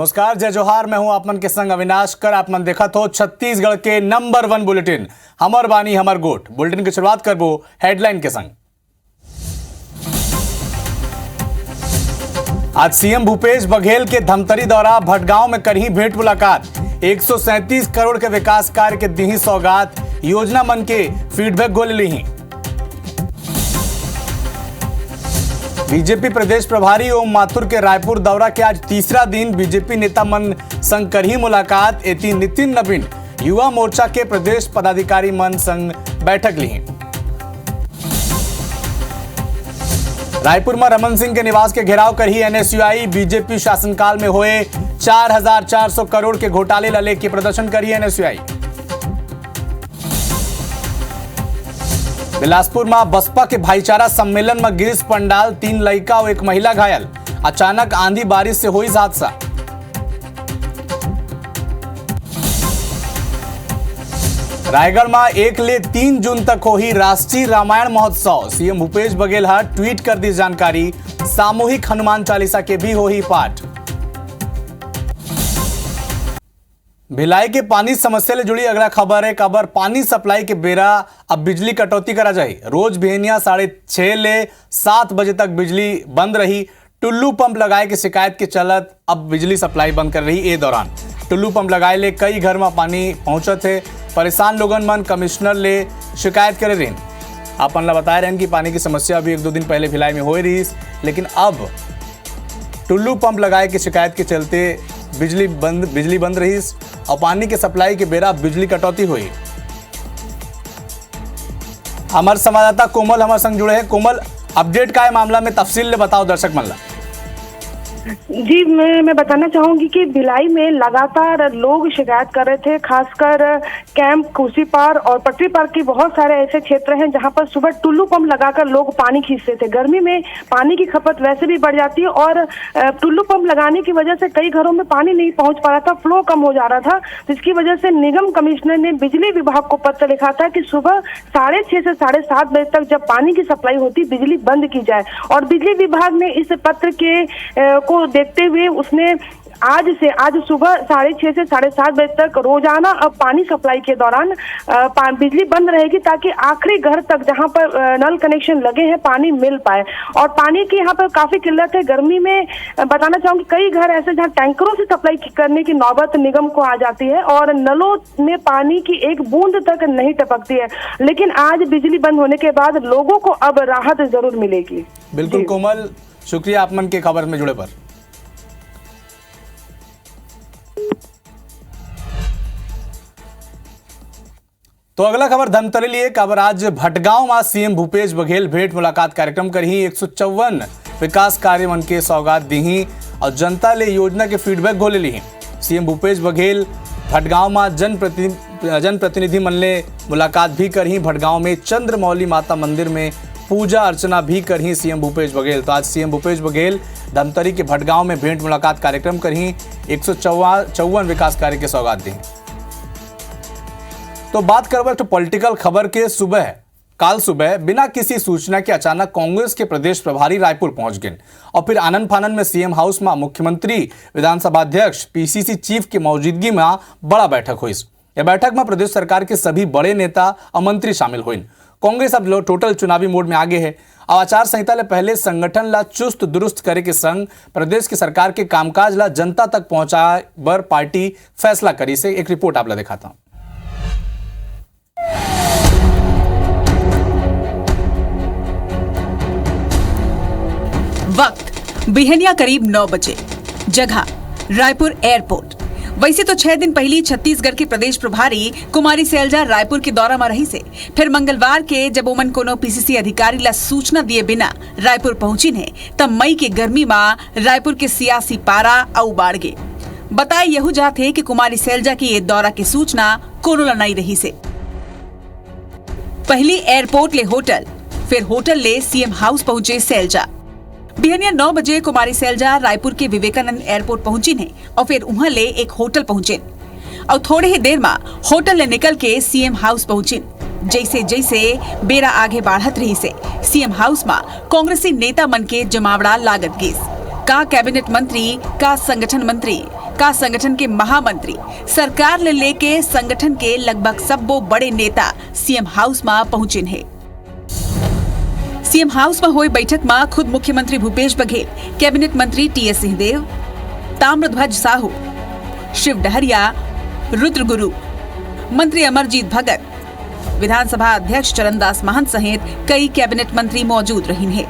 नमस्कार, जय जोहार। मैं हूं आपमन के संग अविनाश कर। आपमन देखत हो छत्तीसगढ़ के नंबर 1 बुलेटिन हमर बानी हमर गोट। बुलेटिन की शुरुआत करबो हेडलाइन के संग। आज सीएम भूपेश बघेल के धमतरी दौरा, भटगांव में करही भेंट मुलाकात। 137 करोड़ के विकास कार्य के दी सौगात, योजना मन के फीडबैक गोले ली। बीजेपी प्रदेश प्रभारी ओम माथुर के रायपुर दौरा के आज तीसरा दिन, बीजेपी नेता मन संग करही मुलाकात। एती नितिन नवीन युवा मोर्चा के प्रदेश पदाधिकारी मन संग बैठक ली। रायपुर में रमन सिंह के निवास के घेराव करही एनएसयूआई। बीजेपी शासनकाल में हुए 4400 करोड़ के घोटाले लले के प्रदर्शन करी एनएसयूआई। बिलासपुर में बसपा के भाईचारा सम्मेलन में गिरीश पंडाल, 3 लड़का और 1 महिला घायल। अचानक आंधी बारिश से हुई हादसा। रायगढ़ में 1 ले 3 जून तक होगी राष्ट्रीय रामायण महोत्सव। सीएम भूपेश बघेल ट्वीट कर दी जानकारी। सामूहिक हनुमान चालीसा के भी होगी पाठ। भिलाई के पानी समस्या से जुड़ी अगला खबर है। खबर पानी सप्लाई के बेरा अब बिजली कटौती करा जाए। रोज बिहनिया 6:30 ले 7 बजे तक बिजली बंद रही। टुल्लू पंप लगाए के शिकायत के चलत अब बिजली सप्लाई बंद कर रही। ए दौरान टुल्लू पंप लगाए ले कई घर में पानी पहुंचत है। परेशान लोगन मन कमिश्नर ले शिकायत करे रही। अपन ला बताए रहे कि पानी की समस्या अभी 1-2 दिन पहले भिलाई में हो रही, लेकिन अब टुल्लू पंप लगाए के शिकायत के चलते बिजली बंद रही और पानी के सप्लाई के बेरा बिजली कटौती हुई। हमारे संवाददाता कोमल हमारे संग जुड़े हैं। कोमल, अपडेट का है मामला में तफसील ले बताओ दर्शक मन ला। जी, मैं बताना चाहूंगी कि भिलाई में लगातार लोग शिकायत कर रहे थे, खासकर कैंप, कुर्सी पार और पटरी पार की बहुत सारे ऐसे क्षेत्र हैं जहां पर सुबह टुल्लू पंप लगाकर लोग पानी खींचते थे। गर्मी में पानी की खपत वैसे भी बढ़ जाती है और टुल्लू पंप लगाने की वजह से कई घरों में पानी नहीं पहुंच पा रहा था, फ्लो कम हो जा रहा था, जिसकी वजह से निगम कमिश्नर ने बिजली विभाग को पत्र लिखा था कि सुबह 6:30 से 7:30 बजे तक जब पानी की सप्लाई होती बिजली बंद की जाए। और बिजली विभाग ने इस पत्र के को देखते हुए उसने आज सुबह 6:30 से 7:30 बजे तक रोजाना अब पानी सप्लाई के दौरान बिजली बंद रहेगी, ताकि आखिरी घर तक जहां पर नल कनेक्शन लगे हैं पानी मिल पाए। और पानी की यहाँ पर काफी किल्लत है। गर्मी में बताना चाहूंगी कई घर ऐसे जहां टैंकरों से सप्लाई करने की नौबत निगम को आ जाती है और नलों में पानी की एक बूंद तक नहीं टपकती है। लेकिन आज बिजली बंद होने के बाद लोगों को अब राहत जरूर मिलेगी। बिल्कुल कोमल, शुक्रिया आप मन के खबर में जुड़े पर। तो अगला खबर धमतरी लिए। खबर आज भटगांव में सीएम भूपेश बघेल भेंट मुलाकात कार्यक्रम करही। 154 विकास कार्य मन के सौगात दी और जनता ले योजना के फीडबैक घोले ली। सीएम भूपेश बघेल भटगांव में जनप्रतिनिधि मन ले मुलाकात भी करही। भटगांव में चंद्रमौली माता मंदिर में पूजा अर्चना भी करही सीएम भूपेश बघेल। तो आज सीएम भूपेश बघेल धमतरी के भटगांव में भेंट मुलाकात कार्यक्रम करही। 154 विकास कार्य के सौगात दी। तो बात करबे तो पॉलिटिकल खबर के काल सुबह बिना किसी सूचना के अचानक कांग्रेस के प्रदेश प्रभारी रायपुर पहुंच गए और फिर आनंद फानंद में सीएम हाउस में मुख्यमंत्री, विधानसभा अध्यक्ष, पीसीसी चीफ की मौजूदगी में बड़ा बैठक हुई। यह बैठक में प्रदेश सरकार के सभी बड़े नेता और मंत्री शामिल हुए। कांग्रेस अब टोटल चुनावी मोड में आगे है और आचार संहिता ले पहले संगठन ला चुस्त दुरुस्त करे के संग प्रदेश की सरकार के कामकाज ला जनता तक पहुंचाए बर पार्टी फैसला करी। से एक रिपोर्ट आप ला दिखाता हूं। वक्त बिहनिया करीब 9 बजे। जगह रायपुर एयरपोर्ट। वैसे तो 6 दिन पहले छत्तीसगढ़ के प्रदेश प्रभारी कुमारी सैलजा रायपुर के दौरा में रही से फिर मंगलवार के जब ओमन कोनो पीसीसी अधिकारी ला सूचना दिए बिना रायपुर पहुंची ने तब मई के गर्मी में रायपुर के सियासी पारा और बाढ़ गए। बताए यहू जाते कि कुमारी सैलजा की ये दौरा की सूचना कोनो ला नहीं रही से। पहले एयरपोर्ट ले होटल, फिर होटल ले सीएम हाउस पहुंचे सैलजा। बिहनिया 9 बजे कुमारी सैलजा रायपुर के विवेकानंद एयरपोर्ट पहुंची ने और फिर वहां ले एक होटल पहुंचे और थोड़े ही देर में होटल ले निकल के सीएम हाउस पहुंचे। जैसे जैसे बेरा आगे बढ़त रही से सीएम हाउस में कांग्रेसी नेता मन के जमावड़ा लागत गेस। का कैबिनेट मंत्री, का संगठन मंत्री, का संगठन के महामंत्री सरकार ले लेके संगठन के लगभग सब्बो बड़े नेता सीएम हाउस में पहुंचे हैं। सीएम हाउस में हुई बैठक में खुद मुख्यमंत्री भूपेश बघेल, कैबिनेट मंत्री टीएस सिंहदेव, ताम्रध्वज साहू, शिव डहरिया, रुद्र गुरु, मंत्री अमरजीत भगत, विधानसभा अध्यक्ष चरणदास महंत सहित कई कैबिनेट मंत्री मौजूद रही हैं।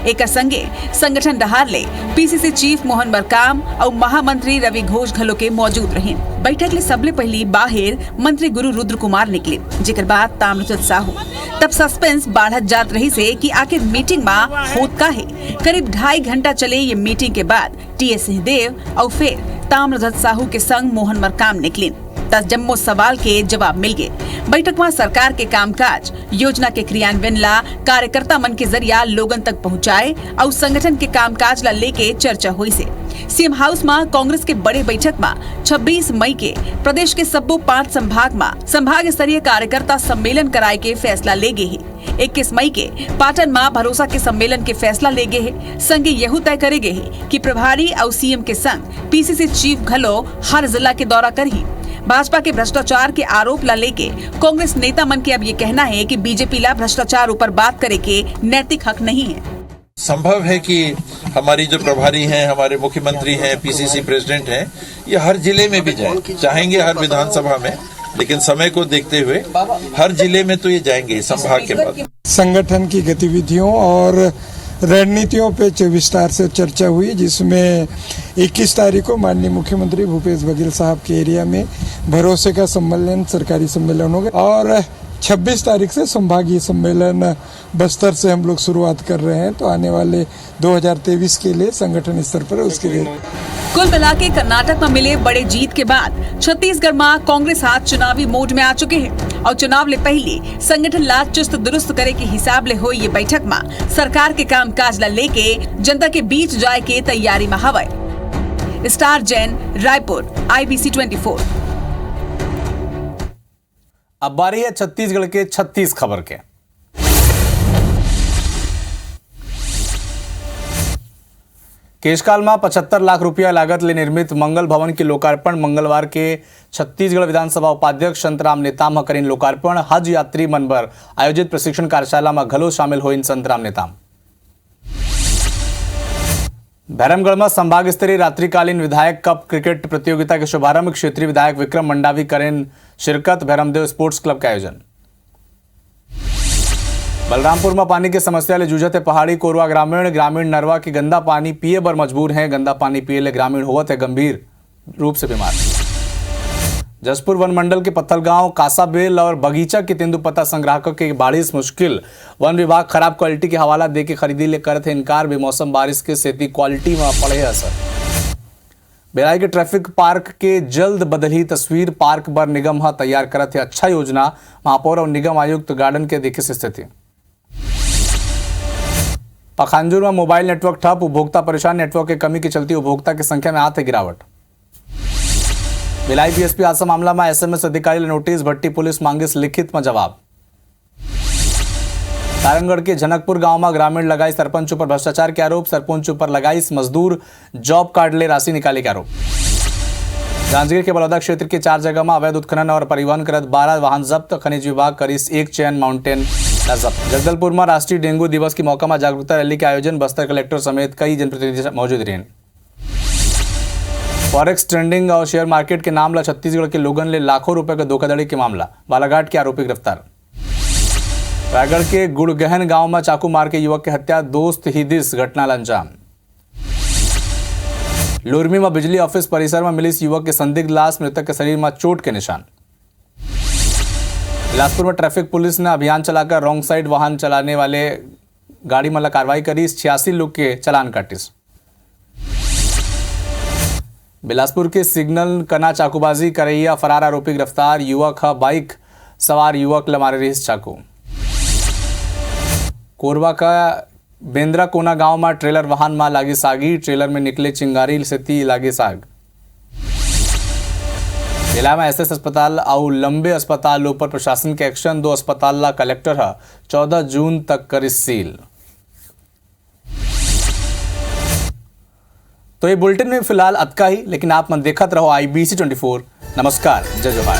एक संगे संगठन डहार ले पीसीसी चीफ मोहन मरकाम और महामंत्री रवि घोष घलो के मौजूद रहे। बैठक ले सबले पहली बाहर मंत्री गुरु रुद्र कुमार निकले, जेकर बाद ताम्रध्वज साहू। तब सस्पेंस बढ़त जात रही से कि आखिर मीटिंग में होत का है। करीब 2.5 घंटा चले ये मीटिंग के बाद टीएस सिंहदेव और फिर ताम्रध्वज साहू के संग मोहन मरकाम निकले। 10 जम्मो सवाल के जवाब मिल गए। बैठक में सरकार के कामकाज, योजना के क्रियान्वयन ला कार्यकर्ता मन के जरिया लोगन तक पहुंचाए और संगठन के कामकाज ला लेके चर्चा हुई से। सीएम हाउस में कांग्रेस के बड़े बैठक में 26 मई के प्रदेश के सब्बो 5 संभाग में संभाग स्तरीय कार्यकर्ता सम्मेलन कराए के फैसला ले गए है। 21 मई के पाटन में भरोसा के सम्मेलन के फैसला ले गए है। संगे यह तय करे गए है कि प्रभारी और सीएम के संग पीसीसी चीफ घलो हर जिला के दौरा करही। भाजपा के भ्रष्टाचार के आरोप ला लेके कांग्रेस नेता मन के अब ये कहना है कि बीजेपी ला भ्रष्टाचार ऊपर बात करे के नैतिक हक नहीं है। संभव है कि हमारी जो प्रभारी हैं, हमारे मुख्यमंत्री हैं, पीसीसी प्रेसिडेंट हैं, ये हर जिले में भी जाए, चाहेंगे हर विधानसभा में, लेकिन समय को देखते हुए हर जिले में तो ये जाएंगे संभाग के बाद। संगठन की गतिविधियों और रणनीतियों पे विस्तार से चर्चा हुई, जिसमें 21 तारीख को माननीय मुख्यमंत्री भूपेश बघेल साहब के एरिया में भरोसे का सम्मेलन, सरकारी सम्मेलन होगा और 26 तारीख से संभागीय सम्मेलन बस्तर से हम लोग शुरुआत कर रहे हैं। तो आने वाले 2023 के लिए संगठन स्तर पर उसके लिए कुल मिला के कर्नाटक में मिले बड़े जीत के बाद छत्तीसगढ़ में कांग्रेस हाथ चुनावी मोड में आ चुके हैं और चुनाव ले पहले संगठन ला चुस्त दुरुस्त करे के हिसाब ले हुई ये बैठक में सरकार के कामकाज ला लेके जनता के बीच जाए के तैयारी में हवा। Star Jain, Raipur, IBC 24। अब बारी है छत्तीसगढ़ के 36 खबर के। केशकाल में 75 लाख रुपया लागत ले निर्मित मंगल भवन के लोकार्पण मंगलवार के छत्तीसगढ़ विधानसभा उपाध्यक्ष संतराम नेताम करीन लोकार्पण। हज यात्री मन बर आयोजित प्रशिक्षण कार्यशाला में घलो शामिल होइन संतराम नेताम। भैरमगढ़ में संभाग स्तरीय रात्रिकालीन विधायक कप क्रिकेट प्रतियोगिता के शुभारंभ क्षेत्रीय विधायक विक्रम मंडावी करेन शिरकत। भैरमदेव स्पोर्ट्स क्लब का आयोजन। बलरामपुर में पानी की समस्या ले जूझते पहाड़ी कोरवा ग्रामीण नरवा के गंदा पानी पिए बर मजबूर हैं। गंदा पानी पिए ले ग्रामीण होवत है गंभीर रूप से बीमार। जसपुर वन मंडल के पत्थलगांव, कासाबेल और बगीचा के तेंदुपत्ता संग्राहकों के बारिश मुश्किल। वन विभाग खराब क्वालिटी के हवाला दे के खरीदी ले करते इनकार। बेमौसम बारिश के सेती क्वालिटी में पड़े असर। बेलाई के ट्रैफिक पार्क के जल्द बदली तस्वीर। पार्क बर निगम हा तैयार करत है अच्छा योजना। महापौर और निगम आयुक्त गार्डन के देखे से स्थिति। पखांजूर में मोबाइल नेटवर्क ठप, उपभोक्ता परेशान। नेटवर्क की कमी के चलते उपभोक्ता की संख्या में आते गिरावट। भिलाई बीएसपी आसा मामला में SMS अधिकारी नोटिस, भट्टी पुलिस मांगिस लिखित में जवाब। सारंगढ़ के जनकपुर गांव में ग्रामीण लगाई सरपंच पर भ्रष्टाचार के आरोप। सरपंच पर लगाई मजदूर जॉब कार्ड ले राशि निकाले के आरोप। जांजगीर के बलौदा क्षेत्र के 4 जगह में अवैध उत्खनन और परिवहन करत 12 वाहन जब्त। खनिज विभाग करीस 1 चैन माउंटेन जब्त। जगदलपुर में राष्ट्रीय डेंगू दिवस के मौका में जागरूकता रैली के आयोजन। बस्तर कलेक्टर समेत कई जनप्रतिनिधि मौजूद रहे। फॉरेक्स ट्रेडिंग और शेयर मार्केट के नाम ला छत्तीसगढ़ के लोगन ले लाखों रुपए का धोखाधड़ी के मामला। बालाघाट के आरोपी गिरफ्तार। रायगढ़ के गुड़गहन गांव में चाकू मार के युवक की हत्या, दोस्त ही दिस घटना अंजाम। लुरमी में बिजली ऑफिस परिसर में मिली युवक के संदिग्ध लाश, मृतक के शरीर में चोट के निशान। बिलासपुर में ट्रैफिक पुलिस ने अभियान चलाकर रॉन्ग साइड वाहन चलाने वाले गाड़ी में कार्रवाई करी। 86 लोग के चालान काटिस। बिलासपुर के सिग्नल कना चाकूबाजी करैया फरार आरोपी गिरफ्तार। युवक बाइक सवार युवक लमारे रही चाकू। कोरबा का बेंद्रा कोना गांव में ट्रेलर वाहन में लागी सागी। ट्रेलर में निकले चिंगारी से ती लागे साग। जिला में SS अस्पताल और लंबे अस्पतालों पर प्रशासन के एक्शन। 2 अस्पताल ला कलेक्टर 14 जून तक करी सील। तो ये बुलेटिन में फिलहाल अतका ही, लेकिन आप मन देखत रहो IBC 24। नमस्कार, जय जोहार।